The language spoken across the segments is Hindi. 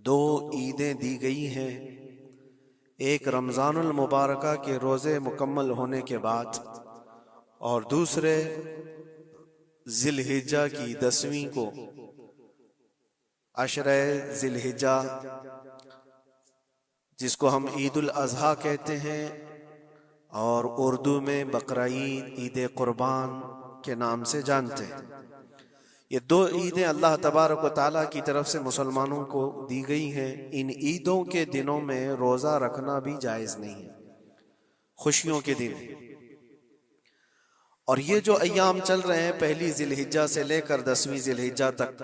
दो ईदें दी गई हैं, एक रमज़ानुल मुबारका के रोज़े मुकम्मल होने के बाद और दूसरे ज़िलहिज्जा की 10वीं को अशरे ज़िलहिज्जा, जिसको हम ईद उल अज़हा कहते हैं और उर्दू में बकरा ईद, ईद कुर्बान के नाम से जानते हैं। ये दो ईदें अल्लाह तबारक व तआला की तरफ से मुसलमानों को दी गई हैं। इन ईदों के दिनों में रोज़ा रखना भी जायज़ नहीं है, खुशियों के दिन। और ये जो अय्याम चल रहे हैं पहली ज़िलहिज्जा से लेकर 10वीं ज़िलहिज्जा तक,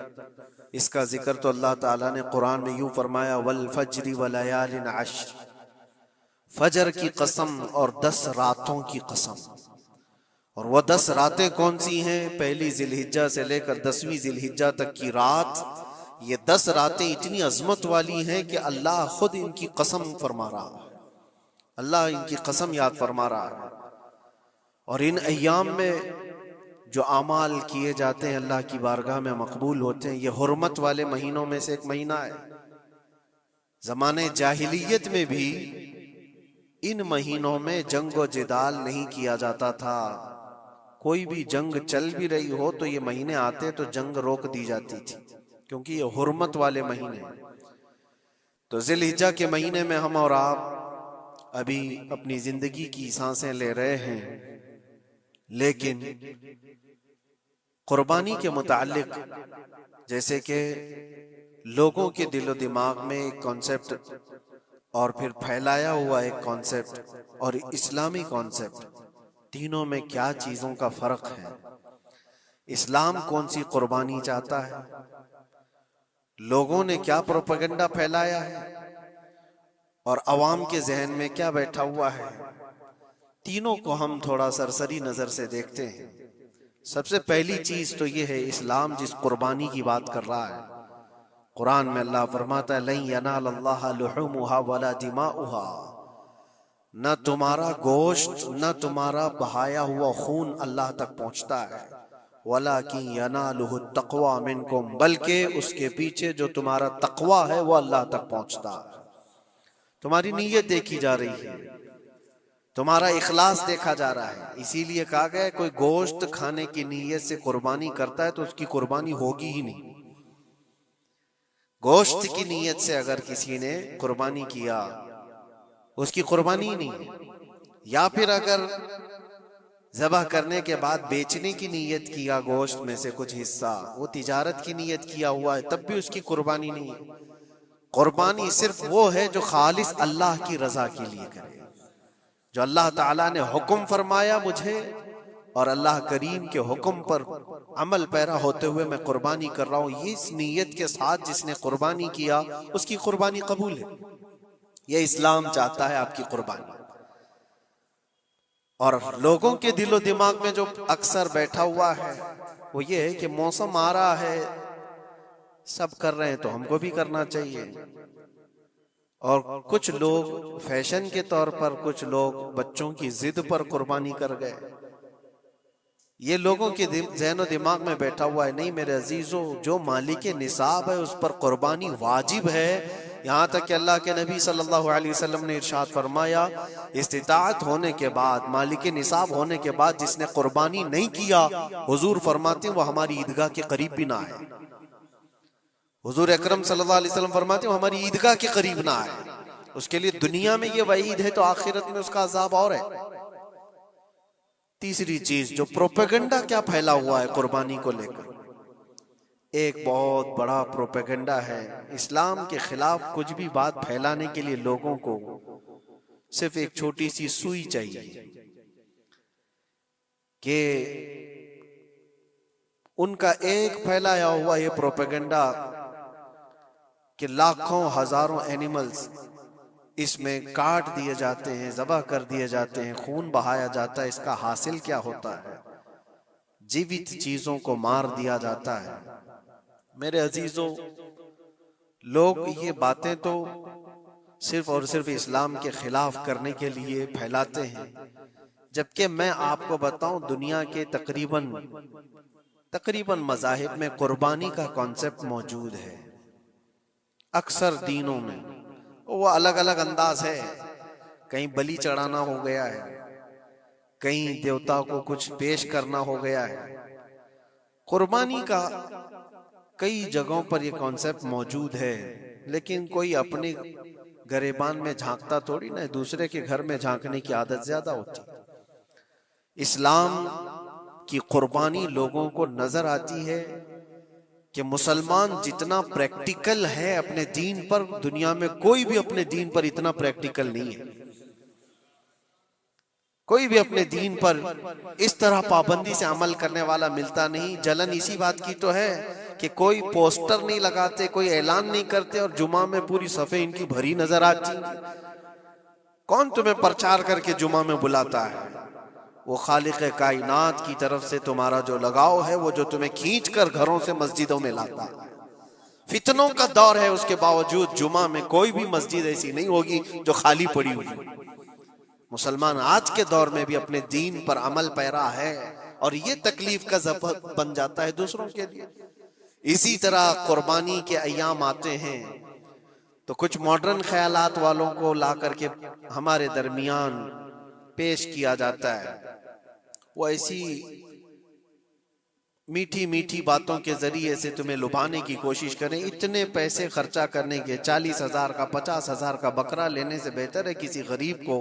इसका जिक्र तो अल्लाह ताला ने कुरान में यूं फरमाया, वल फज्रि व लयालिन अश्र, फजर की कसम और 10 रातों की कसम। और वो 10 रातें कौन सी हैं? पहली ज़िलहिज्जा से लेकर 10वीं ज़िलहिज्जा तक की रात। ये 10 रातें इतनी अजमत वाली हैं कि अल्लाह खुद इनकी कसम फरमा रहा है, अल्लाह इनकी कसम याद फरमा रहा है। और इन अय्याम में जो आमाल किए जाते हैं अल्लाह की बारगाह में मकबूल होते हैं। ये हुर्मत वाले महीनों में से एक महीना है। ज़माने जाहिलियत में भी इन महीनों में जंग व जिदाल नहीं किया जाता था। कोई भी जंग चल भी रही हो तो ये महीने आते तो जंग रोक दी जाती थी, क्योंकि ये हुर्मत वाले महीने। तो ज़िलहिज्जा के महीने में हम और आप अभी अपनी जिंदगी की सांसें ले रहे हैं, लेकिन कुर्बानी के मुतालिक जैसे कि लोगों के दिलो दिमाग में एक कॉन्सेप्ट और फिर फैलाया हुआ एक कॉन्सेप्ट और इस्लामी कॉन्सेप्ट, तीनों में क्या चीजों का फर्क है। इस्लाम कौन सी कुर्बानी चाहता है, लोगों ने क्या प्रोपेगेंडा फैलाया है और अवाम के जहन में क्या बैठा हुआ है, तीनों को हम थोड़ा सरसरी नजर से देखते हैं। सबसे पहली चीज तो ये है, इस्लाम जिस कुर्बानी की बात कर रहा है, कुरान में अल्लाह फरमाता है, लन यनालल्लाह लुहुमुहा वला दिमाउहा, न तुम्हारा गोश्त न तुम्हारा बहाया हुआ खून अल्लाह तक पहुंचता है, वलाकिन यनालुहु तक़वा मिनकुम, बल्कि उसके पीछे जो तुम्हारा तक़वा है वो अल्लाह तक पहुंचता है। तुम्हारी नीयत देखी जा रही है, तुम्हारा इखलास देखा जा रहा है। इसीलिए कहा गया कोई गोश्त खाने की नीयत से कुर्बानी करता है तो उसकी कुर्बानी होगी ही नहीं। गोश्त की नीयत से अगर किसी ने कुर्बानी किया उसकी कुर्बानी नहीं है। या फिर अगर ज़बह करने के बाद बेचने की नीयत किया गोश्त में से कुछ हिस्सा, वो तिजारत की नीयत किया हुआ है, तब भी उसकी कुर्बानी नहीं है। कुर्बानी सिर्फ वो है जो खालिस अल्लाह की रजा के लिए करे, जो अल्लाह ताला ने हुक्म फरमाया मुझे और अल्लाह करीम के हुक्म पर अमल पैरा होते हुए मैं कुर्बानी कर रहा हूँ, ये इस नीयत के साथ जिसने कुर्बानी किया उसकी कुर्बानी कबूल है। ये इस्लाम चाहता है आपकी कुर्बानी। और लोगों के दिलो दिमाग में जो अक्सर बैठा हुआ है वो ये है कि मौसम आ रहा है, सब कर रहे हैं तो हमको भी करना चाहिए। और कुछ लोग फैशन के तौर पर, कुछ लोग बच्चों की जिद पर कुर्बानी कर गए। ये लोगों के ज़हन दिमाग में बैठा हुआ है। नहीं मेरे अजीजों, जो मालिक निसाब है उस पर कुर्बानी वाजिब है। यहाँ तक कि अल्लाह के नबी सल्लल्लाहु अलैहि वसल्लम ने इरशाद फरमाया, इस्तिताअत होने के बाद, मालिक निसाब होने के बाद जिसने कुर्बानी नहीं किया, हुजूर फरमाते हैं वो हमारी ईदगाह के करीब भी ना आए। हुजूर अकरम सल्लल्लाहु अलैहि वसल्लम फरमाते हैं हमारी ईदगाह के करीब ना आए। उसके लिए दुनिया में ये वईद है तो आखिरत में उसका अजाब और है। तीसरी चीज, जो प्रोपेगेंडा क्या फैला हुआ है कुर्बानी को लेकर, एक बहुत बड़ा प्रोपेगेंडा है। इस्लाम के खिलाफ कुछ भी बात फैलाने के लिए लोगों को सिर्फ एक छोटी सी सुई चाहिए कि उनका एक फैलाया हुआ ये प्रोपेगेंडा कि लाखों हजारों एनिमल्स इसमें काट दिए जाते हैं, ज़बह कर दिए जाते हैं, खून बहाया जाता है, इसका हासिल क्या होता है? जीवित चीजों को मार दिया जाता है। मेरे अजीजों, लोग ये बातें तो सिर्फ और सिर्फ इस्लाम के खिलाफ करने के लिए फैलाते हैं, जबकि मैं आपको बताऊं दुनिया के तकरीबन मज़ाहिब में कुर्बानी का कॉन्सेप्ट मौजूद है। अक्सर दीनों में वो अलग अलग अंदाज है। कहीं बलि चढ़ाना हो गया है, कहीं देवता को कुछ पेश करना हो गया है। कुर्बानी का कई जगहों पर ये कॉन्सेप्ट मौजूद है, लेकिन कोई अपने गरेबान में झांकता थोड़ी ना, दूसरे के घर में झांकने की आदत ज्यादा होती है। इस्लाम की कुर्बानी लोगों को नजर आती है कि मुसलमान जितना प्रैक्टिकल है अपने दीन पर, दुनिया में कोई भी अपने दीन पर इतना प्रैक्टिकल नहीं है। कोई भी अपने दीन पर इस तरह पाबंदी से अमल करने वाला मिलता नहीं। जलन इसी बात की तो है कि कोई पोस्टर नहीं लगाते, कोई ऐलान नहीं करते, और जुमा में पूरी सफे इनकी भरी नजर आती। कौन तुम्हें प्रचार करके जुमा में बुलाता है? वो खालिक कायनात की तरफ से तुम्हारा जो लगाव है, वो जो तुम्हें खींच कर घरों से मस्जिदों में लाता है। फितनों का दौर है, उसके बावजूद जुमा में कोई भी मस्जिद ऐसी नहीं होगी जो खाली पड़ी हुई। मुसलमान आज के दौर में भी अपने दीन पर अमल पैरा है, और ये तकलीफ का सबब बन जाता है दूसरों के लिए। इसी तरह कुर्बानी के अय्याम आते हैं तो कुछ मॉडर्न ख्यालात वालों को ला करके हमारे दरमियान पेश किया जाता है। वो ऐसी मीठी मीठी बातों के जरिए से तुम्हें लुभाने की कोशिश करें। इतने पैसे खर्चा करने के, 40,000 का 50,000 का बकरा लेने से बेहतर है किसी गरीब को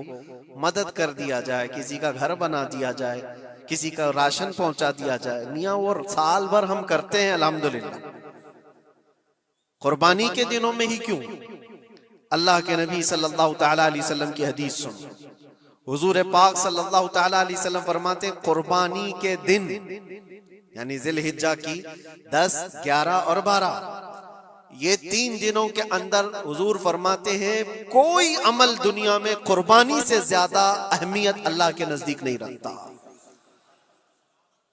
मदद कर दिया जाए, किसी का घर बना दिया जाए, किसी का राशन पहुंचा दिया जाए। मियाँ वो साल भर हम करते हैं अल्हम्दुलिल्लाह, कुर्बानी के दिनों में ही क्यों? अल्लाह के नबी सल्लल्लाहु तआला अलैहि वसल्लम की हदीस सुन। हुजूर पाक सल्लल्लाहु तआला अलैहि वसल्लम फरमाते, कुर्बानी के दिन यानी जिलहिज्जा की 10, 11 और 12, ये 3 दिनों के अंदर हुजूर फरमाते हैं कोई अमल दुनिया में कुर्बानी से ज्यादा अहमियत अल्लाह के नजदीक नहीं रखता।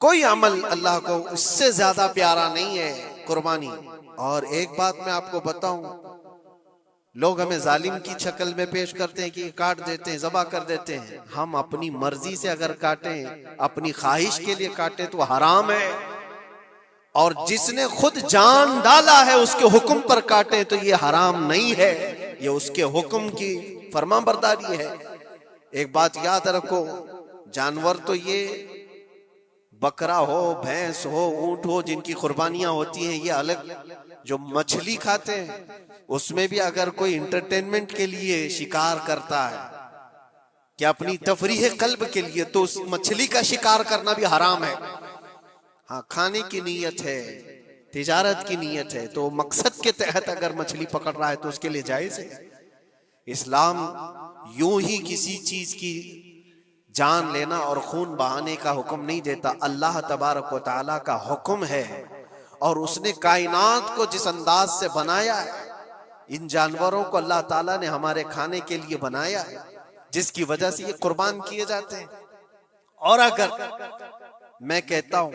कोई अमल अल्लाह को इससे ज्यादा प्यारा नहीं है कुर्बानी। और एक बात मैं आपको बताऊं, लोग हमें जालिम की शक्ल में पेश करते हैं कि काट देते हैं, ज़बा कर देते हैं। हम अपनी मर्जी से अगर काटें, अपनी ख्वाहिश के लिए काटें तो हराम है, और जिसने खुद जान डाला है उसके हुक्म पर काटे तो ये हराम नहीं है, ये उसके हुक्म की फरमाबरदारी है। एक बात याद रखो, जानवर तो ये बकरा हो, भैंस हो, ऊंट हो, जिनकी कुर्बानियां होती हैं, ये अलग। जो मछली खाते हैं उसमें भी अगर कोई इंटरटेनमेंट के लिए शिकार करता है कि अपनी तफरीह कल्ब के लिए, तो उस मछली का शिकार करना भी हराम है। हाँ, खाने की नीयत है, तिजारत की नीयत है, तो मकसद के तहत अगर मछली पकड़ रहा है तो उसके लिए जायज है। इस्लाम यूं ही किसी चीज की जान लेना और खून बहाने का हुक्म नहीं देता। अल्लाह तबारक व तआला का हुक्म है, और उसने कायनात को जिस अंदाज से बनाया है, इन जानवरों को अल्लाह ताला ने हमारे खाने के लिए बनाया है, जिसकी वजह से ये कुर्बान किए जाते हैं। और अगर मैं कहता हूं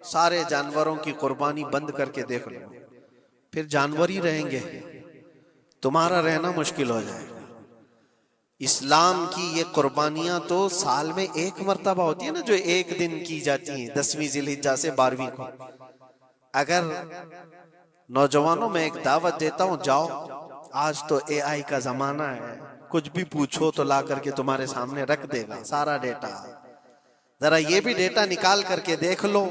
सारे जानवरों की कुर्बानी बंद करके देख लो, फिर जानवर ही रहेंगे, तुम्हारा रहना मुश्किल हो जाएगा। इस्लाम की ये कुर्बानियां तो साल में एक मर्तबा होती है ना, जो एक दिन की जाती है, 10वीं जिलहिज्जा से 12वीं को। अगर नौजवानों में एक दावत देता हूं, जाओ, आज तो AI का जमाना है, कुछ भी पूछो तो ला करके तुम्हारे सामने रख देगा सारा डेटा। जरा ये भी डेटा निकाल करके देख लो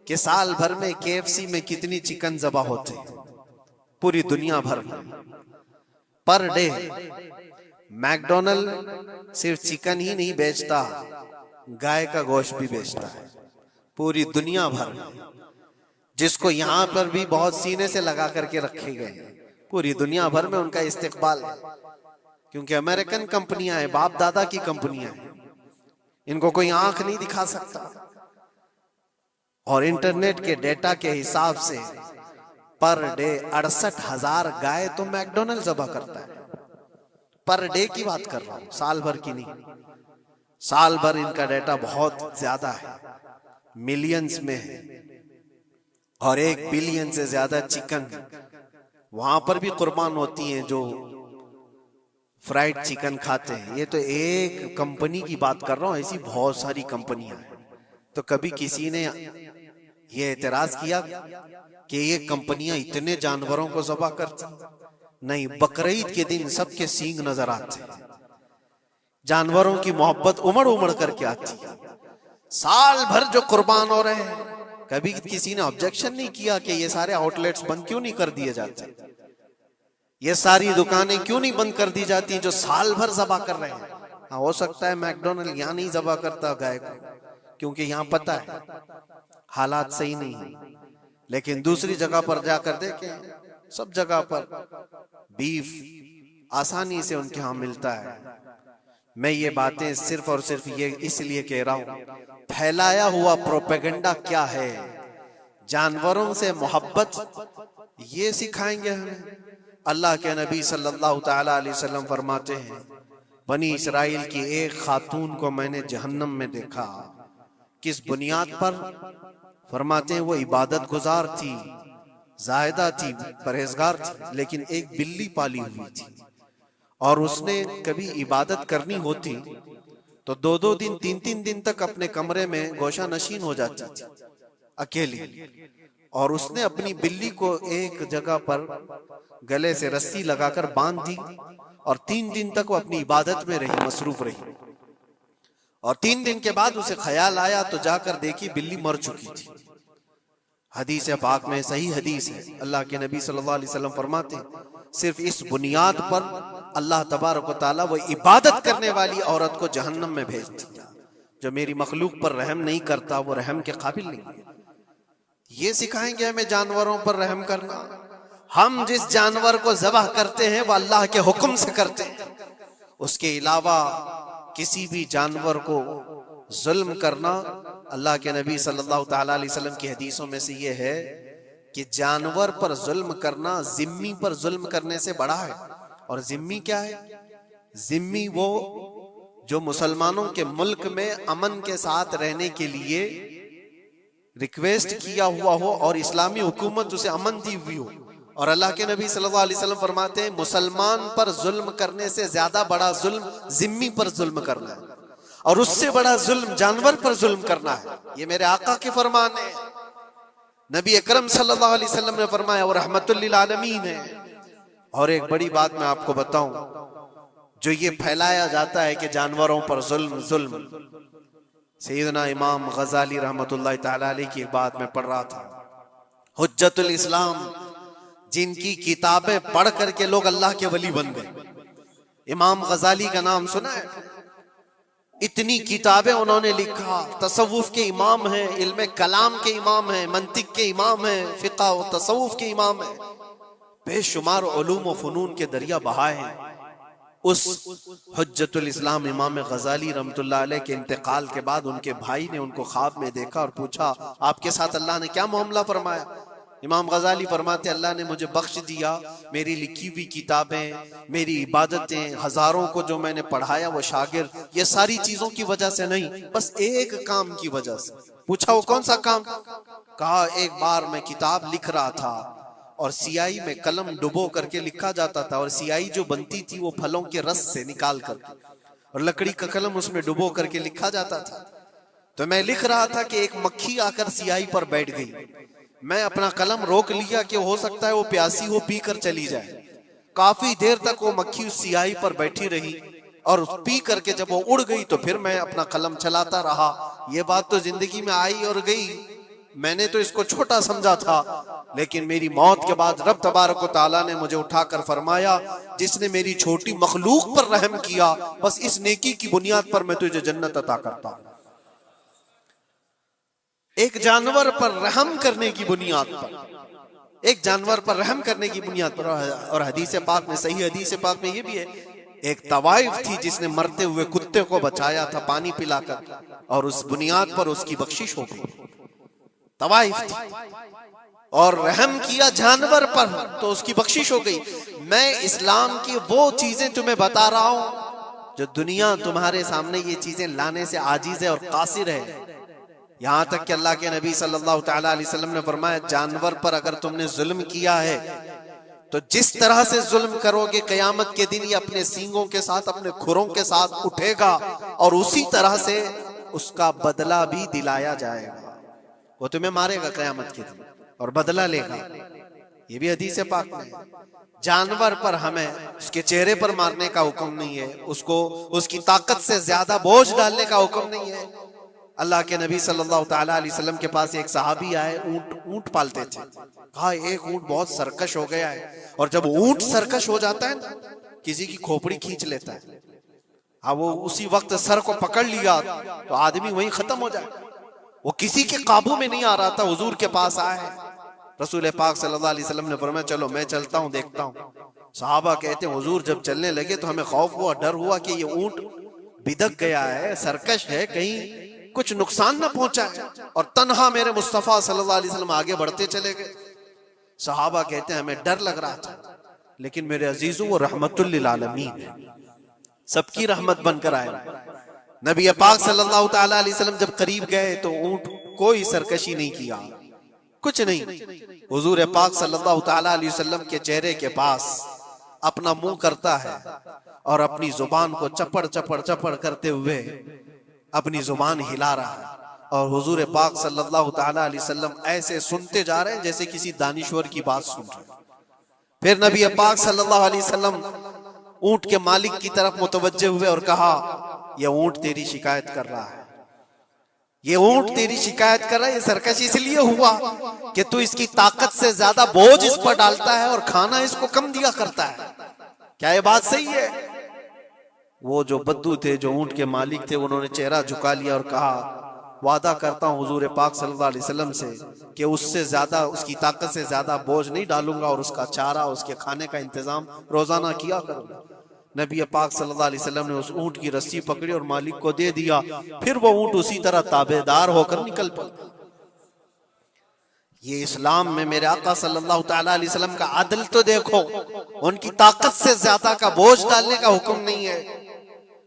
कि साल भर में KFC में कितनी चिकन ज़बा होते पूरी दुनिया भर में पर डे। मैकडोनल्ड सिर्फ चिकन ही नहीं बेचता, गाय का गोश्त भी बेचता है पूरी दुनिया भर में, जिसको यहाँ पर भी बहुत सीने से लगा करके रखे गए हैं। पूरी दुनिया भर में उनका इस्तेकबाल है, क्योंकि अमेरिकन कंपनियां हैं, बाप दादा की कंपनियां हैं, इनको कोई आंख नहीं दिखा सकता। और इंटरनेट के डेटा के हिसाब से पर डे 68,000 गाय तो मैकडोनल्ड ज़बा करता है। पर डे की बात कर रहा हूं, साल भर की नहीं। साल भर इनका डेटा बहुत ज्यादा है, मिलियंस में है, और 1 बिलियन से ज्यादा चिकन वहां पर भी कुर्बान होती हैं जो फ्राइड चिकन खाते हैं। ये तो एक कंपनी की बात कर रहा हूं, ऐसी बहुत सारी कंपनियां हैं। तो कभी किसी ने ये एतराज किया कि ये कंपनियां इतने जानवरों को ज़बा करती? नहीं, बकरीद के दिन सबके सींग नजर आते हैं, जानवरों की मोहब्बत उमड़ उमड़ करके आती है। साल भर जो कुर्बान हो रहे हैं, कभी किसी ने ऑब्जेक्शन नहीं किया कि ये सारे आउटलेट्स बंद क्यों नहीं कर दिए जाते, ये सारी दुकानें क्यों नहीं बंद कर दी जाती जो साल भर ज़बा कर रहे हैं। हाँ, हो सकता है मैकडोनल्ड यहाँ नहीं ज़बा करता गाय को, क्योंकि यहाँ पता है हालात सही नहीं है, लेकिन दूसरी जगह पर जाकर देखें, सब जगह पर बीफ आसानी से उनके यहाँ मिलता है। मैं ये बातें सिर्फ और सिर्फ ये इसलिए कह रहा हूं, फैलाया हुआ प्रोपेगेंडा क्या है, जानवरों से मोहब्बत ये सिखाएंगे हमें। अल्लाह के नबी सल्लल्लाहु ताला अलैहि वसल्लम फरमाते हैं, बनी इसराइल की एक खातून को मैंने जहन्नम में देखा। किस बुनियाद पर? फरमाते हैं वो इबादत गुजार थी, जायदा थी, परहेजगार थी, लेकिन एक बिल्ली पाली हुई थी और उसने कभी इबादत करनी होती तो 2-2 दिन 3-3 दिन तक अपने कमरे में गोशा नशीन हो जाती थी अकेली, और उसने अपनी बिल्ली को एक जगह पर गले से रस्सी लगाकर बांध दी और 3 दिन तक वो अपनी इबादत में रही, मसरूफ रही। और 3 दिन के बाद उसे ख्याल आया तो जाकर देखी बिल्ली मर चुकी थी। हदीस पाक में, सही हदीस है, अल्लाह के नबी सल्लल्लाहु अलैहि वसल्लम फरमाते हैं, सिर्फ इस बुनियाद पर अल्लाह तबारक व तआला वो इबादत करने वाली औरत को जहन्नम में भेज दिया। जो मेरी मखलूक पर रहम नहीं करता वो रहम के काबिल नहीं है। ये सिखाएंगे हमें जानवरों पर रहम करना। हम जिस जानवर को ज़बह करते हैं वो अल्लाह के हुक्म से करते हैं, उसके अलावा किसी भी जानवर को जुल्म करना, अल्लाह के नबी सल्लल्लाहु ताला अलैहि वसल्लम की हदीसों में से ये है कि जानवर पर जुल्म करना जिम्मी पर जुल्म करने से बड़ा है। और जिम्मी क्या है? जिम्मी वो जो मुसलमानों के मुल्क में अमन के साथ रहने के लिए रिक्वेस्ट किया हुआ हो और इस्लामी हुकूमत उसे अमन दी हुई हो। और अल्लाह के नबी सल्लल्लाहु अलैहि वसल्लम फरमाते हैं, मुसलमान पर जुल्म करने से ज्यादा बड़ा जुल्म जिम्मी पर जुल्म करना है, और उससे बड़ा जुल्म जानवर पर जुल्म करना है। ये मेरे आका के फरमान है। नबी अकरम सल्लल्लाहु अलैहि वसल्लम ने फरमाया वो रहमतुल लिल आलमीन है। और एक बड़ी बात मैं आपको बताऊं, जो ये फैलाया जाता है कि जानवरों पर जुल्म जुल्म, सैयदना इमाम गजाली रहमतुल्लाह तआला अलैह की एक बात मैं पढ़ रहा था, हुज्जतुल इस्लाम, जिनकी किताबें पढ़ करके लोग अल्लाह के वली बन गए। इमाम गजाली का नाम सुना है? इतनी किताबें उन्होंने लिखा, तसव्वुफ के इमाम हैं, इल्म कलाम के इमाम हैं, मंतिक के इमाम हैं, फिक़ह व तसव्वुफ के इमाम हैं, बेशुमार उलूम व फनून के दरिया बहाए हैं। उस हुज्जतुल इस्लाम इमाम गजाली रहमतुल्लाह अलैह के इंतकाल के बाद उनके भाई ने उनको ख्वाब में देखा और पूछा, आपके साथ अल्लाह ने क्या मामला फरमाया? इमाम गजाली फरमाते, अल्लाह ने मुझे बख्श दिया, मेरी लिखी हुई किताबें, मेरी इबादतें, हजारों को जो मैंने पढ़ाया वो शागिर्द, ये सारी चीजों की वजह से नहीं, बस एक काम की वजह से। पूछा वो कौन सा काम? कहा एक बार मैं किताब लिख रहा था और सियाही में कलम डुबो करके लिखा जाता था, और सियाही जो बनती थी वो फलों के रस से निकाल करके, और लकड़ी का कलम उसमें डुबो करके लिखा जाता था। तो मैं लिख रहा था कि एक मक्खी आकर सियाही पर बैठ गई। मैं अपना कलम रोक लिया कि हो सकता है वो प्यासी हो, पी कर चली जाए। काफी देर तक वो मक्खी उस सियाही पर बैठी रही, और पी करके जब वो उड़ गई तो फिर मैं अपना कलम चलाता रहा। ये बात तो जिंदगी में आई और गई, मैंने तो इसको छोटा समझा था, लेकिन मेरी मौत के बाद रब तबारक व तआला ने मुझे उठाकर फरमाया, जिसने मेरी छोटी मखलूक पर रहम किया, बस इस नेकी की बुनियाद पर मैं तुझे जन्नत अता करता हूं। एक जानवर पर रहम करने की बुनियाद पर, एक जानवर पर रहम करने की बुनियाद पर। और हदीस पाक में, सही हदीस पाक में ये भी है, एक तवाइफ थी जिसने मरते हुए कुत्ते को बचाया था पानी पिलाकर, और उस बुनियाद पर उसकी बख्शिश हो गई। तवाइफ थी और रहम किया जानवर पर तो उसकी बख्शिश हो गई। मैं इस्लाम की वो चीजें तुम्हें बता रहा हूं जो दुनिया तुम्हारे सामने ये चीजें लाने से आजीज है और कासिर है। यहां तक कि अल्लाह के नबी सल्लल्लाहु ताला अलैहि वसल्लम ने फरमाया, जानवर पर अगर तुमने जुल्म किया है तो जिस तरह से जुल्म करोगे क़यामत के दिन ये अपने सींगों के साथ, अपने खुरों के साथ उठेगा, और उसी तरह से उसका बदला भी दिलाया जाएगा। वो तुम्हें मारेगा क़यामत के दिन और बदला लेगा। ये भी हदीस पाक में है। जानवर पर हमें उसके चेहरे पर मारने का हुक्म नहीं है, उसको उसकी ताकत से ज्यादा बोझ डालने का हुक्म नहीं है। अल्लाह के नबी सल्लल्लाहु ताला अलैहि वसल्लम के पास एक सहाबी आए, ऊंट पालते थे। कहा एक ऊंट बहुत सरकश हो गया है, और जब ऊंट सरकश हो जाता है ना, किसी की खोपड़ी खींच लेता है। हाँ, वो उसी वक्त सर को पकड़ लिया तो आदमी वहीं खत्म हो जाए। वो किसी के काबू में नहीं आ रहा था, हुजूर के पास आए। रसूल पाक सल्लल्लाहु अलैहि वसल्लम ने फरमाया चलो मैं चलता हूँ, देखता हूँ। सहाबा कहते हैं हुजूर जब चलने लगे तो हमें खौफ हुआ, डर हुआ कि ये ऊंट बिदक गया है, सरकश है, कहीं कुछ नुकसान ना पहुंचाए। और तन्हा मेरे मुस्तफा सल्लल्लाहु अलैहि वसल्लम आगे बढ़ते चले गए। सहाबा कहते हैं हमें डर लग रहा था, लेकिन मेरे अजीजों वो रहमतुल लिल आलमीन है, सबकी रहमत बनकर आए। नबी पाक सल्लल्लाहु ताला अलैहि वसल्लम जब करीब गए तो ऊंट कोई सरकशी नहीं किया, कुछ नहीं। हुजूर पाक सल्लल्लाहु ताला अलैहि वसल्लम के चेहरे के पास अपना मुंह करता है और अपनी जुबान को चपड़ चपड़ चपड़ करते हुए अपनी जुबान हिला रहा है। और हुजूर पाक सल्लल्लाहु ताला अलैहि वसल्लम ऐसे सुनते जा रहे हैं जैसे किसी दानिश्वर की बात सुन रहे हैं। फिर नबी पाक सल्लल्लाहु अलैहि वसल्लम ऊंट के मालिक की तरफ मुतवज्जे हुए और कहा यह ऊंट तेरी शिकायत कर रहा है, ये ऊंट तेरी शिकायत कर रहा है। ये सरकश इसलिए हुआ कि तू इसकी ताकत से ज्यादा बोझ इस पर डालता है और खाना इसको कम दिया करता है। क्या ये बात सही है? वो जो बद्दू थे, जो ऊंट के मालिक थे, उन्होंने चेहरा झुका लिया और कहा वादा करता हूं हुजूर पाक सल्लल्लाहु अलैहि वसल्लम से कि उससे ज्यादा, उसकी ताकत से ज्यादा बोझ नहीं डालूंगा और उसका चारा, उसके खाने का इंतजाम रोजाना किया करूंगा। नबी पाक सल्लल्लाहु अलैहि वसल्लम ने उस ऊंट की रस्सी पकड़ी और मालिक को दे दिया। फिर वो ऊंट उसी तरह ताबेदार होकर निकल पड़ा। ये इस्लाम में मेरे आका सल्लल्लाहु ताला अलैहि वसल्लम का अदल तो देखो, उनकी ताकत से ज्यादा का बोझ डालने का हुक्म नहीं है।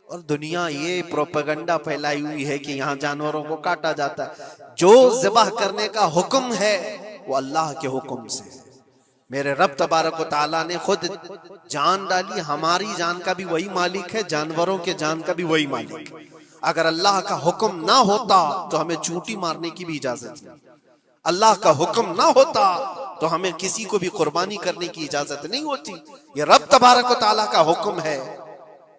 और दुनिया ये प्रोपेगेंडा फैलाई हुई है कि यहाँ जानवरों को काटा जाता है। जो ज़िबाह करने का हुक्म है वो अल्लाह के हुक्म से। मेरे रब तबारक व तआला ने खुद जान डाली, हमारी जान का भी वही मालिक है, जानवरों के जान का भी वही मालिक है। अगर अल्लाह का हुक्म ना होता तो हमें चूंटी मारने की भी इजाजत नहीं। अल्लाह का हुक्म ना होता तो हमें किसी को भी कुर्बानी करने की इजाजत नहीं होती। ये रब तबारक व तआला का हुक्म है,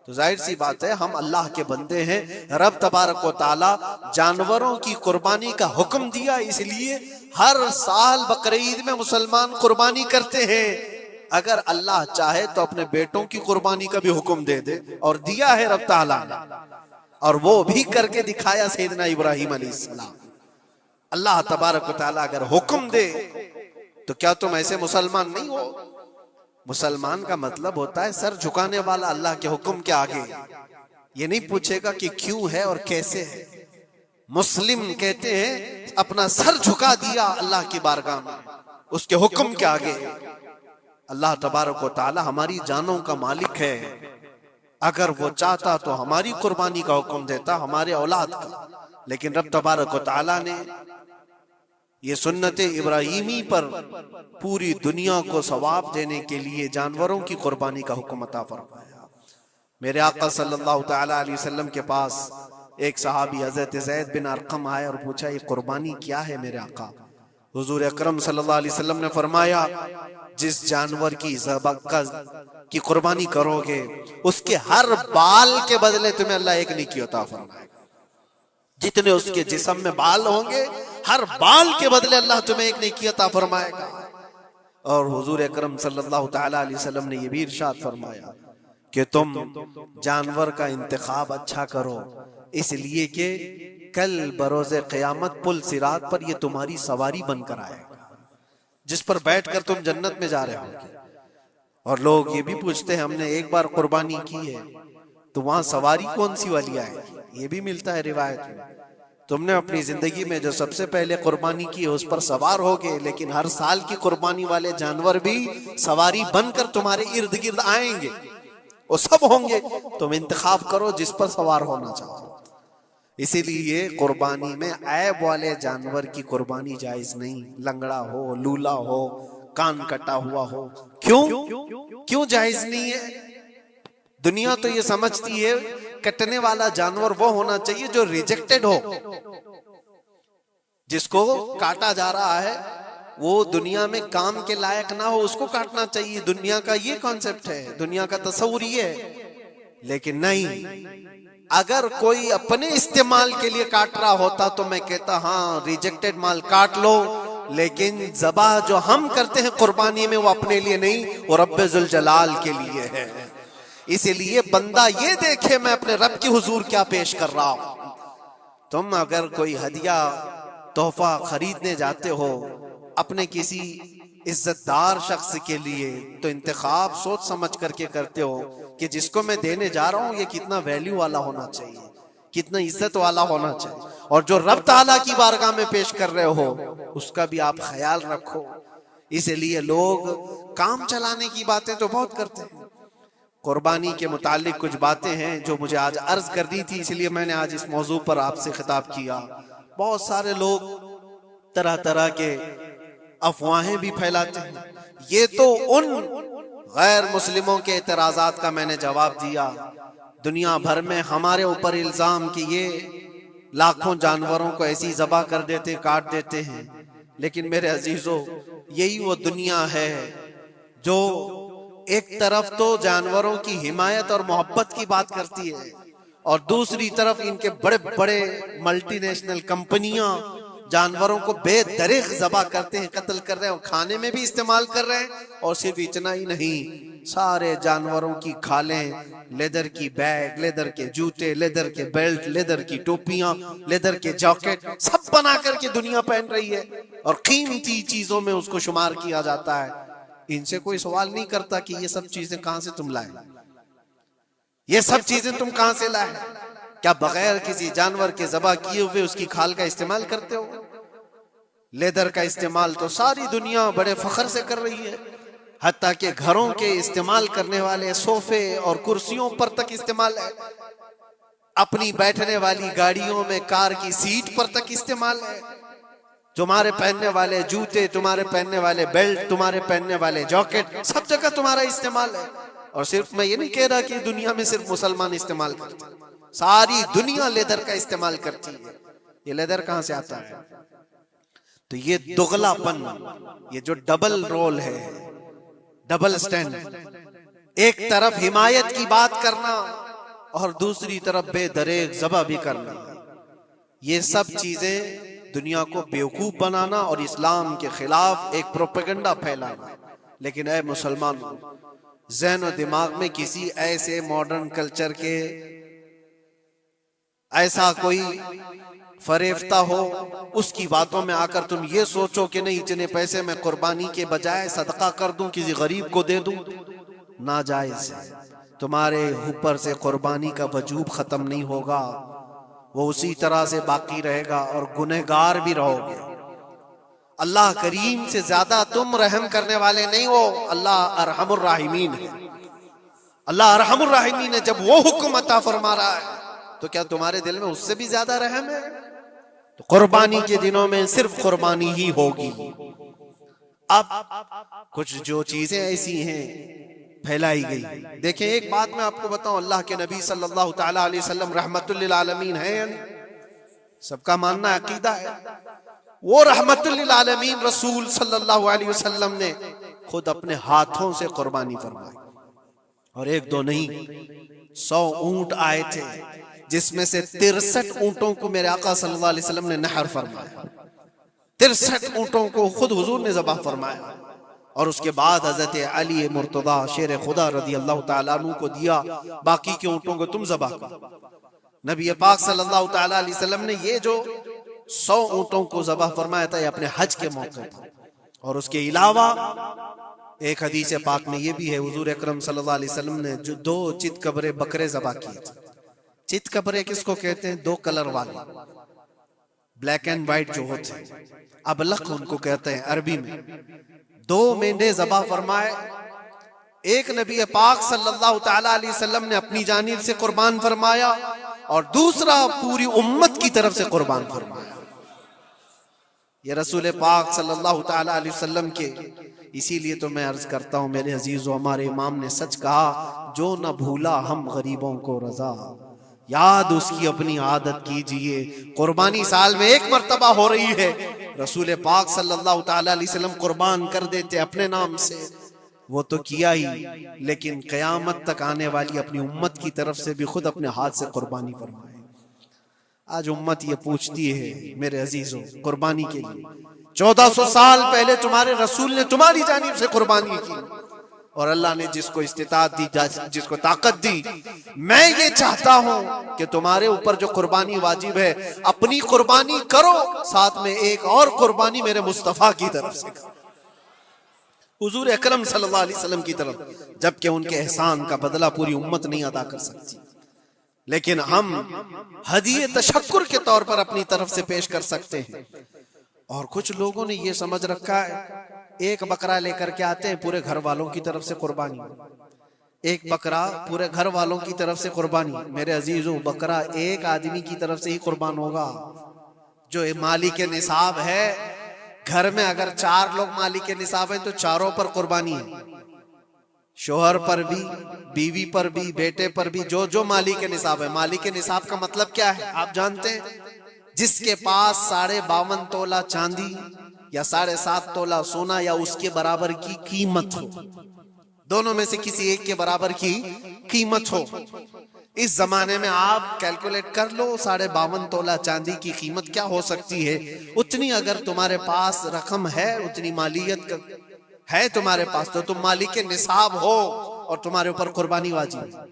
तो जाहिर सी बात है हम अल्लाह के बंदे हैं। रब तबारक व तआला जानवरों की कुर्बानी का हुक्म दिया, इसलिए हर साल बकरीद में मुसलमान कुर्बानी करते हैं। अगर अल्लाह चाहे तो अपने बेटों की कुर्बानी का भी हुक्म दे दे, और दिया है रब तआला ने, और वो भी करके दिखाया सैयदना इब्राहिम अलैहिस्सलाम। अल्लाह तबारक व तआला अगर हुक्म दे तो क्या तुम ऐसे मुसलमान नहीं हो? मुसलमान का मतलब होता है सर झुकाने वाला अल्लाह के हुक्म के आगे। ये नहीं पूछेगा कि क्यों है और कैसे है। मुस्लिम कहते हैं अपना सर झुका दिया अल्लाह की बारगाह में, उसके हुक्म के आगे। अल्लाह तबारक व तआला हमारी जानों का मालिक है। अगर वो चाहता तो हमारी कुर्बानी का हुक्म देता, हमारे औलाद का। लेकिन रब तबारक व तआला ने ये सुन्नत इब्राहिमी पर पूरी दुनिया को सवाब देने के लिए जानवरों की कुर्बानी का हुक्म अता फरमाया। मेरे आका सल्लल्लाहु ताला अलैहि वसल्लम के पास एक सहाबी हजरत ज़ैद बिन अरकम आया और पूछा ये कुर्बानी क्या है मेरे आका? हुजूर अकरम सल्लल्लाहु अलैहि वसल्लम ने फरमाया जिस जानवर की की कुर्बानी करोगे उसके हर बाल के बदले तुम्हें अल्लाह एक नेकी अता फरमाएगा। जितने उसके जिस्म में बाल होंगे हर बाल के बदले अल्लाह तुम्हें एक नेकी अता फरमाएगा। और हुजूर अकरम सल्लल्लाहु ताला अलैहि वसल्लम ने यह भी इरशाद फरमाया कि तुम जानवर का इंतखाब अच्छा करो, इसलिए कि कल बरोज़े क़यामत पुल सिरात पर ये तुम्हारी सवारी बनकर आएगा, जिस पर बैठकर तुम जन्नत में जा रहे होगे। और लोग ये भी पूछते हैं हमने एक बार कुर्बानी की है तो वहां सवारी कौन सी वाली आएगी? ये भी मिलता है रिवायत में। तुमने अपनी जिंदगी में जो सबसे पहले कुर्बानी की है उस पर सवार होगे, लेकिन हर साल की कुर्बानी वाले जानवर भी सवारी बनकर तुम्हारे इर्द गिर्द आएंगे, वो सब होंगे। तुम इंतखाब करो जिस पर सवार होना चाहो। इसीलिए कुर्बानी में ऐब वाले जानवर की कुर्बानी जायज नहीं। लंगड़ा हो, लूला हो, कान कटा हुआ हो, क्यों जायज नहीं है? दुनिया तो ये समझती है कटने वाला जानवर वो होना चाहिए जो रिजेक्टेड हो, जिसको काटा जा रहा है वो दुनिया में काम के लायक ना हो उसको काटना चाहिए। दुनिया का ये कॉन्सेप्ट है, दुनिया का तस्वुर ये है। लेकिन नहीं, अगर कोई अपने इस्तेमाल के लिए काट रहा होता तो मैं कहता हाँ रिजेक्टेड माल काट लो, लेकिन ज़बाह जो हम करते हैं कुर्बानी में वो अपने लिए नहीं, वो रब्बे जुल जलाल के लिए है। इसीलिए बंदा ये देखे मैं अपने रब की हुजूर क्या पेश कर रहा हूं। तुम अगर कोई हदिया तोहफा खरीदने जाते हो अपने किसी इज्जतदार शख्स के लिए, तो इंतखाब सोच समझ करके करते हो कि जिसको मैं देने जा रहा हूं ये कितना वैल्यू वाला होना चाहिए, कितना इज्जत वाला होना चाहिए, और जो रब ताला की बारगाह में पेश कर रहे हो उसका भी आप ख्याल रखो। इसलिए लोग काम चलाने की बातें तो बहुत करते हैं। कुर्बानी के मुतालिक कुछ बातें हैं जो मुझे आज अर्ज करनी थी, इसलिए मैंने आज इस मौजू पर आपसे खिताब किया। बहुत सारे लोग तरह तरह के अफवाहें भी फैलाते हैं। ये तो उन गैर मुस्लिमों के एतराजात का मैंने जवाब दिया। दुनिया भर में हमारे ऊपर इल्जाम कि ये लाखों जानवरों को ऐसी ज़बह कर देते, काट देते हैं। लेकिन मेरे अजीजों, यही वो दुनिया है जो एक तरफ तो जानवरों की हिमायत और मोहब्बत की बात करती है, और दूसरी तरफ इनके बड़े बड़े मल्टीनेशनल कंपनियां जानवरों को बेदरीग ज़बह करते हैं, कत्ल कर रहे हैं, और खाने में भी इस्तेमाल कर रहे हैं। और सिर्फ इतना ही नहीं, सारे जानवरों की खालें, लेदर की बैग, लेदर के जूते, लेदर के बेल्ट, लेदर की टोपियां, लेदर के जैकेट सब बना करके दुनिया पहन रही है, और कीमती चीजों में उसको शुमार किया जाता है। इनसे कोई सवाल नहीं करता कि ये सब चीजें कहां से तुम लाए, ये सब चीजें तुम कहां से लाए? क्या बगैर किसी जानवर के ज़बह किए हुए उसकी खाल का इस्तेमाल करते हो? लेदर का इस्तेमाल तो सारी दुनिया बड़े फख्र से कर रही है, हत्ता कि घरों के इस्तेमाल करने वाले सोफे और कुर्सियों पर तक इस्तेमाल है, अपनी बैठने वाली गाड़ियों में कार की सीट पर तक इस्तेमाल है। तुम्हारे पहनने वाले जूते, तुम्हारे पहनने वाले बेल्ट, तुम्हारे पहनने वाले जैकेट, सब जगह तुम्हारा इस्तेमाल है। और सिर्फ मैं ये नहीं कह रहा कि दुनिया में सिर्फ मुसलमान इस्तेमाल करते हैं, सारी दुनिया लेदर का इस्तेमाल करती है। ये लेदर कहां से आता है? तो ये दुगलापन, ये जो डबल रोल है, डबल स्टैंड, एक तरफ हिमायत की बात करना और दूसरी तरफ बेदरेग ज़बह भी करना, ये सब चीजें दुनिया को बेवकूफ बनाना और इस्लाम के खिलाफ एक प्रोपेगेंडा फैलाना। लेकिन ऐ मुसलमान, ज़हन और दिमाग में किसी ऐसे मॉडर्न कल्चर के ऐसा कोई फरेफ्ता हो, उसकी बातों में आकर तुम ये सोचो कि नहीं इतने पैसे मैं कुर्बानी के बजाय सदका कर दूं, किसी गरीब को दे दूं, नाजायज है। तुम्हारे ऊपर से कुर्बानी का वजूब खत्म नहीं होगा, वो उसी तरह से बाकी रहेगा और गुनहगार भी रहोगे। अल्लाह करीम से ज्यादा तुम रहम करने वाले नहीं हो, अल्लाह अरहमुर राहिमीन है। अल्लाह अरहमुर राहिमीन है। जब वो हुक्म अता फरमा रहा है तो क्या तुम्हारे दिल में उससे भी ज्यादा रहम है? तो कुर्बानी के दिनों में सिर्फ कुर्बानी ही होगी। अब कुछ जो चीजें ऐसी हैं फैलाई गई, देखें एक बात मैं आपको बताऊं, अल्लाह के नबी सल्लल्लाहु ताला अलैहि वसल्लम रहमतुल लिल आलमीन है, सबका मानना अकीदा है। वो रहमतुल लिल आलमीन रसूल सल्लल्लाहु अलैहि वसल्लम ने खुद अपने हाथों से कुर्बानी फरमाई, और एक दो नहीं 100 ऊंट आए थे, जिसमें से 63 ऊंटों को मेरे आका सल्लल्लाहु अलैहि वसल्लम ने नहर फरमाया। 63 ऊंटों को खुद हुजूर ने ज़बह फरमाया, और उसके बाद हजरत अली मुर्तदा शेर खुदा रदी अल्लाह ताला अन्हु को दिया, बाकी के ऊंटों को तुम ज़बह करो। नबी पाक सल्लल्लाहु ताला अलैहि वसल्लम ने ये जो 100 ऊंटों को ज़बह फरमाया था, ये अपने हज के मौके पर। और उसके अलावा एक हदीस पाक में ये भी है, हुजूर अकरम सल्लल्लाहु अलैहि वसल्लम ने जो 2 चितकबरे बकरे ज़बह किए थे। चितकबरे किसको कहते हैं? 2 कलर वाले, ब्लैक एंड व्हाइट जो होते हैं, अबलक उनको कहते हैं अरबी में। 2 मेंढे ज़बह फरमाए, एक नबी पाक सल्लल्लाहु ताला अलैहि वसल्लम ने अपनी जानिब से कुर्बान फरमाया, और दूसरा पूरी उम्मत की तरफ से कुर्बान फरमाया। ये रसूल पाक सल्लल्लाहु ताला अलैहि वसल्लम के, इसीलिए तो मैं अर्ज करता हूँ मेरे अजीजों, हमारे इमाम ने सच कहा, जो न भूला हम गरीबों को रजा, याद उसकी अपनी आदत कीजिए। कुर्बानी साल में 1 मर्तबा हो रही है, रसूल पाक सल्लल्लाहु ताला अलैहि वसल्लम कुर्बान कर देते अपने नाम से, वो तो किया ही, लेकिन कयामत तक आने वाली अपनी उम्मत की तरफ से भी खुद अपने हाथ से कुर्बानी फरमाए। आज उम्मत ये पूछती है मेरे अजीजों, कुर्बानी के लिए 1400 साल पहले तुम्हारे रसूल ने तुम्हारी जानिब से कुर्बानी की, और अल्लाह ने जिसको इस्तिताअत दी, जिसको ताकत दी, मैं ये चाहता हूं कि तुम्हारे ऊपर जो कुर्बानी वाजिब है अपनी कुर्बानी करो, साथ में एक और कुर्बानी मेरे मुस्तफा की तरफ से करो, हुजूर अकरम सल्लल्लाहु अलैहि वसल्लम की तरफ, जबकि उनके एहसान का बदला पूरी उम्मत नहीं अदा कर सकती, लेकिन हम हदिये तशक्कुर के तौर पर अपनी तरफ से पेश कर सकते हैं। और कुछ लोगों ने ये समझ रखा है, एक बकरा लेकर के आते हैं पूरे घर वालों की तरफ से कुर्बानी, एक बकरा पूरे घर वालों की तरफ से कुर्बानी। मेरे अजीजों, बकरा एक आदमी की तरफ से ही कुर्बान होगा जो माली के निसाब है। घर में अगर 4 लोग माली के निसाब है तो चारों पर कुर्बानी है, शोहर पर भी, बीवी पर भी, बेटे पर भी, जो जो माली के निसाब है। माली के निसाब का मतलब क्या है आप जानते हैं? जिसके पास 52.5 तोला चांदी या 7.5 तोला सोना या उसके बराबर की कीमत हो, दोनों में से किसी एक के बराबर की कीमत हो। इस जमाने में आप कैलकुलेट कर लो 52.5 तोला चांदी की कीमत क्या हो सकती है। उतनी अगर तुम्हारे पास रकम है, उतनी मालियत है तुम्हारे पास, तो तुम मालिक के निसाब हो और तुम्हारे ऊपर कुर्बानी वाजिब है।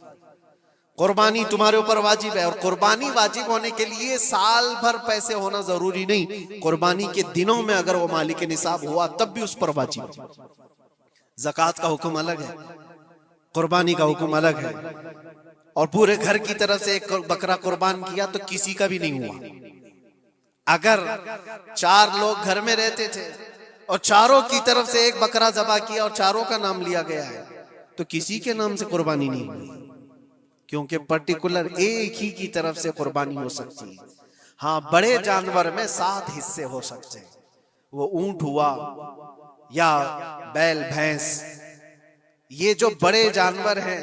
कुर्बानी तुम्हारे ऊपर वाजिब है, और कुर्बानी वाजिब होने के लिए साल भर पैसे होना जरूरी नहीं, कुर्बानी के दिनों में अगर वो मालिक के निसाब हुआ तब भी उस पर वाजिब है। ज़कात का हुक्म अलग है, कुर्बानी का हुक्म अलग है। और पूरे घर की तरफ से एक बकरा कुर्बान किया तो किसी का भी नहीं हुआ। अगर 4 लोग घर में रहते थे और चारों की तरफ से एक बकरा ज़बा किया और चारों का नाम लिया गया है तो किसी के नाम से कुर्बानी नहीं हुई, क्योंकि पर्टिकुलर एक ही की तरफ से कुर्बानी हो सकती है। हाँ, बड़े जानवर में 7 हिस्से हो सकते हैं, वो ऊंट हुआ या बैल भैंस, ये जो बड़े जानवर हैं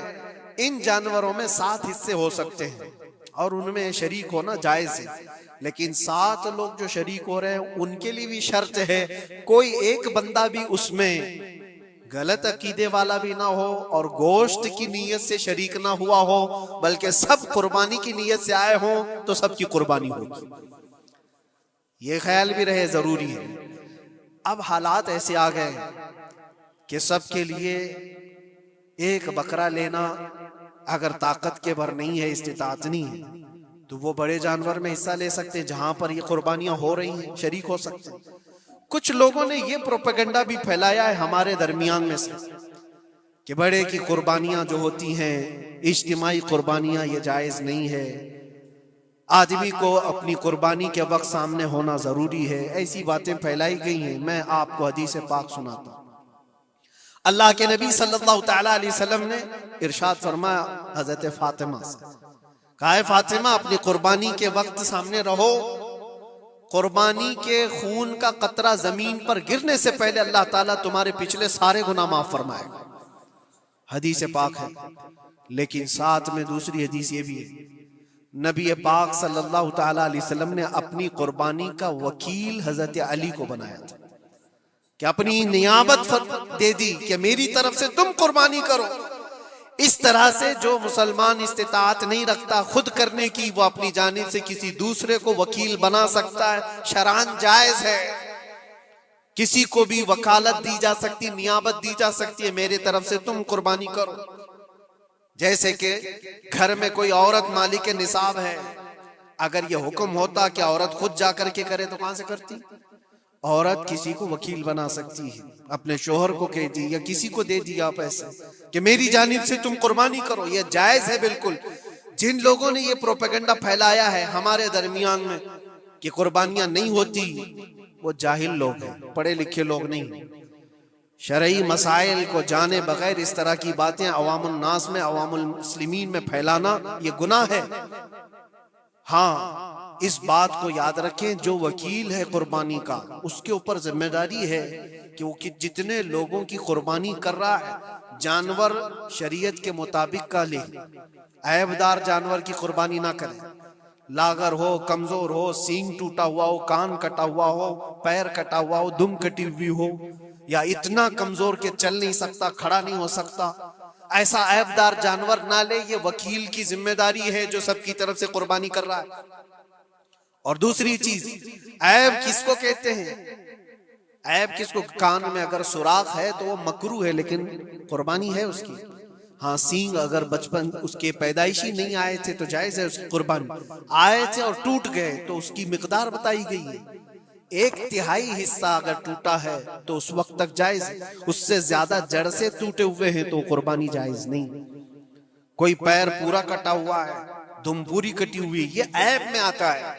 इन जानवरों में 7 हिस्से हो सकते हैं और उनमें शरीक होना जायज है। लेकिन 7 लोग जो शरीक हो रहे हैं उनके लिए भी शर्त है, कोई एक बंदा भी उसमें गलत अकीदे वाला भी ना हो और गोश्त की नीयत से शरीक ना हुआ हो, बल्कि सब कुर्बानी की नीयत से आए हो तो सबकी कुर्बानी होगी। ये ख्याल भी रहे, जरूरी है। अब हालात ऐसे आ गए कि सबके लिए एक बकरा लेना अगर ताकत के भर नहीं है, इस्तिताअत नहीं है, तो वो बड़े जानवर में हिस्सा ले सकते हैं जहां पर ये कुर्बानियां हो रही हैं, शरीक हो सकते हैं। कुछ लोगों ने ये प्रोपेगेंडा भी फैलाया है हमारे दरमियान में से कि बड़े की कुर्बानियां जो होती हैं, इज्तिमाई कुर्बानियां, ये जायज नहीं है, आदमी को अपनी कुर्बानी के वक्त सामने होना जरूरी है। ऐसी बातें फैलाई गई हैं। मैं आपको हदीस पाक सुनाता हूं। अल्लाह के नबी सल्लल्लाहु ताला अलैहि वसल्लम ने इरशाद फरमाया हजरत फातिमा से, कहा है फातिमा अपनी कुर्बानी के वक्त सामने रहो, कुर्बानी के खून का कतरा जमीन पर गिरने से पहले अल्लाह ताला तुम्हारे पिछले सारे गुनाह माफ फरमाएगा। हदीस पाक है। लेकिन साथ में दूसरी हदीस ये भी है, नबी पाक सल्लल्लाहु ताला अलैहि वसल्लम ने अपनी कुर्बानी का वकील हजरत अली को बनाया था कि अपनी नियाबत दे दी कि मेरी तरफ से तुम कुर्बानी करो। इस तरह से जो मुसलमान इस्तिताअत नहीं रखता खुद करने की, वो अपनी जानिब से किसी दूसरे को वकील बना सकता है, शरअन जायज है। किसी को भी वकालत दी जा सकती, नियाबत दी जा सकती है, मेरे तरफ से तुम कुर्बानी करो। जैसे कि घर में कोई औरत मालिक के निसाब है, अगर ये हुक्म होता कि औरत खुद जाकर के करे तो कहां से करती? औरत किसी को वकील बना सकती है, अपने शोहर को कह दी या किसी को दे दिया पैसे कि मेरी जानिब से तुम कुर्बानी करो, ये जायज है बिल्कुल। जिन लोगों ने ये प्रोपेगेंडा फैलाया है हमारे दरमियान में कि कुर्बानियां नहीं होती, वो जाहिल लोग हैं, पढ़े लिखे लोग नहीं। शरई मसाइल को जाने बगैर इस तरह की बातें अवामुल नास में, अवामुल मुस्लिमीन में फैलाना ये गुनाह है। हाँ, इस बात को याद रखें, जो वकील है कुर्बानी का उसके ऊपर जिम्मेदारी है कि वो जितने लोगों की कुर्बानी कर रहा है जानवर शरीयत के मुताबिक का ले, ऐबदार जानवर की कुर्बानी ना करे। लागर हो, कमजोर हो, सींग टूटा हुआ हो, कान कटा हुआ हो, पैर कटा हुआ हो, दुम कटी हुई हो, या इतना कमजोर के चल नहीं सकता, खड़ा नहीं हो सकता, ऐसा ऐबदार जानवर ना ले। ये वकील की जिम्मेदारी है जो सबकी तरफ से कुर्बानी कर रहा है। और दूसरी चीज, ऐब किसको कहते हैं? ऐब किसको? कान में अगर सुराख है तो वो मकरू है, लेकिन कुर्बानी है उसकी। हाँ, सींग अगर बचपन उसके पैदाइशी नहीं आए थे तो जायज है उसकी कुर्बानी। आए थे और टूट गए तो उसकी मिकदार बताई गई है। 1/3 हिस्सा अगर टूटा है तो उस वक्त तक जायज है। उससे ज्यादा जड़ से टूटे हुए हैं तो कुर्बानी जायज नहीं। कोई पैर पूरा कटा हुआ है, दुम पूरी कटी हुई, ये ऐब में आता है।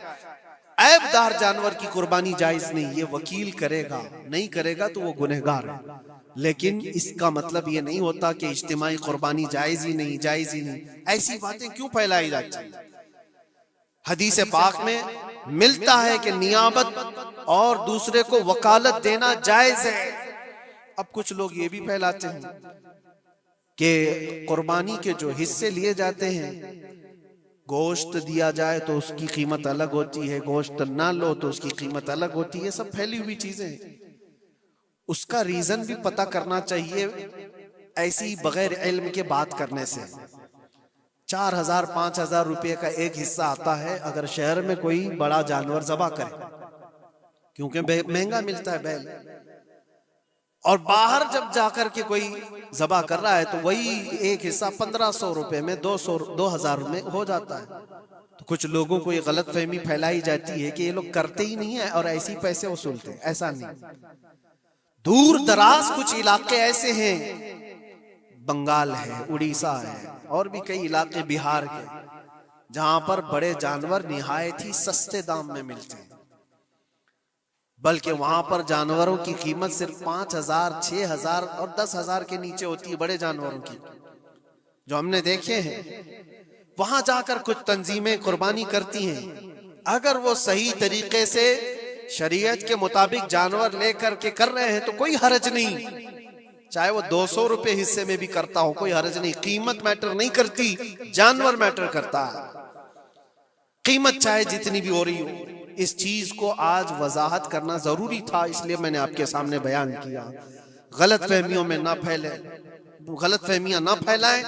ऐबदार जानवर की कुर्बानी जायज नहीं। ये वकील करेगा, नहीं करेगा तो वो गुनहगार है। लेकिन इसका मतलब ये नहीं होता कि इज्तिमाई कुर्बानी जायज ही नहीं, जायज ही नहीं। ऐसी बातें क्यों फैलाई जाती हैं? हदीस पाक में मिलता है कि नियाबत और दूसरे को वकालत देना जायज है। अब कुछ लोग ये भी फैलाते हैं कि कुर्बानी के जो हिस्से लिए जाते हैं, गोश्त दिया जाए तो उसकी कीमत अलग होती है, गोश्त ना लो तो उसकी कीमत अलग होती है। सब फैली हुई चीजें हैं। उसका रीजन भी पता करना चाहिए। ऐसी बगैर इल्म के बात करने से 4,000-5,000 रुपए का एक हिस्सा आता है अगर शहर में कोई बड़ा जानवर ज़बह करे, क्योंकि महंगा मिलता है बैल। और बाहर जब जाकर के कोई ज़बह कर रहा है तो वही एक हिस्सा 1,500 रुपए में 2,000 में हो जाता है। तो कुछ लोगों को ये गलत फहमी फैलाई जाती है कि ये लोग करते ही नहीं है और ऐसे ही पैसे वसूलते हैं। ऐसा नहीं। दूर दराज कुछ इलाके ऐसे हैं, बंगाल है, उड़ीसा है और भी कई इलाके बिहार के, जहां पर बड़े जानवर निहायत ही सस्ते दाम में मिलते हैं। बल्कि वहां पर जानवरों की कीमत सिर्फ 5,000, 6,000 और 10,000 के नीचे होती है, बड़े जानवरों की, जो हमने देखे हैं। वहां जाकर कुछ तंजीमें कुर्बानी करती हैं। अगर वो सही तरीके से शरीयत के मुताबिक जानवर लेकर के कर रहे हैं तो कोई हर्ज नहीं। चाहे वो 200 रुपए हिस्से में भी करता हो, कोई हर्ज नहीं। कीमत मैटर नहीं करती, जानवर मैटर करता है। कीमत चाहे जितनी भी हो रही हो। इस चीज को आज वजाहत करना जरूरी था, इसलिए मैंने आपके सामने बयान किया। गलत फहमियों में ना फैले, गलत फहमियां ना फैलाएं,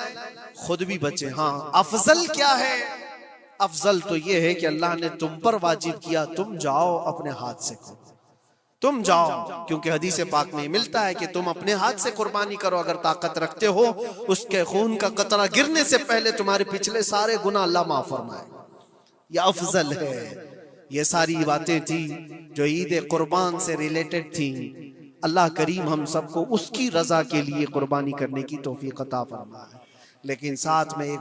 खुद भी बचे। हाँ, अफजल क्या है? अफजल तो ये है कि अल्लाह ने तुम पर वाजिब किया, तुम जाओ अपने हाथ से करो, तुम जाओ। क्योंकि हदीस पाक में मिलता है कि तुम अपने हाथ से कुर्बानी करो अगर ताकत रखते हो। उसके खून का कतरा गिरने से पहले तुम्हारे पिछले सारे गुनाह अल्लाह माफ फरमाएगा। यह अफजल है। ये सारी बातें थी जो ईद कुर्बान से रिलेटेड थी। अल्लाह करीम हम सबको उसकी रजा के लिए कुर्बानी करने की तौफीक अता फरमाए। लेकिन साथ में एक